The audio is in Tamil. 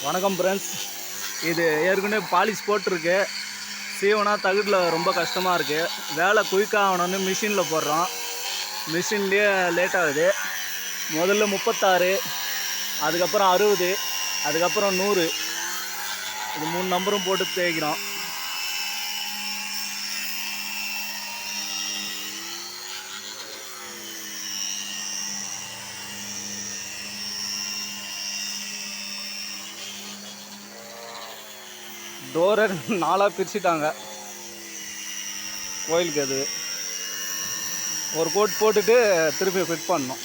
வணக்கம் ஃப்ரெண்ட்ஸ். இது ஏற்கனவே பாலிஷ் போட்டிருக்கு. சீவனா தகுடில் ரொம்ப கஷ்டமாக இருக்குது. வேலை குயிக்காக ஆகணும்னு மிஷினில் போடுறோம். மிஷின்லேயே லேட் ஆகுது. முதல்ல 36, அதுக்கப்புறம் 60, அதுக்கப்புறம் 100. இது 3 நம்பரும் போட்டு தேய்க்கிறோம். டோரை 4ஆக பிரிச்சுட்டாங்க. கோயிலுக்கு அது ஒரு கோட் போட்டுட்டு திருப்பி ஃபிட் பண்ணணும்.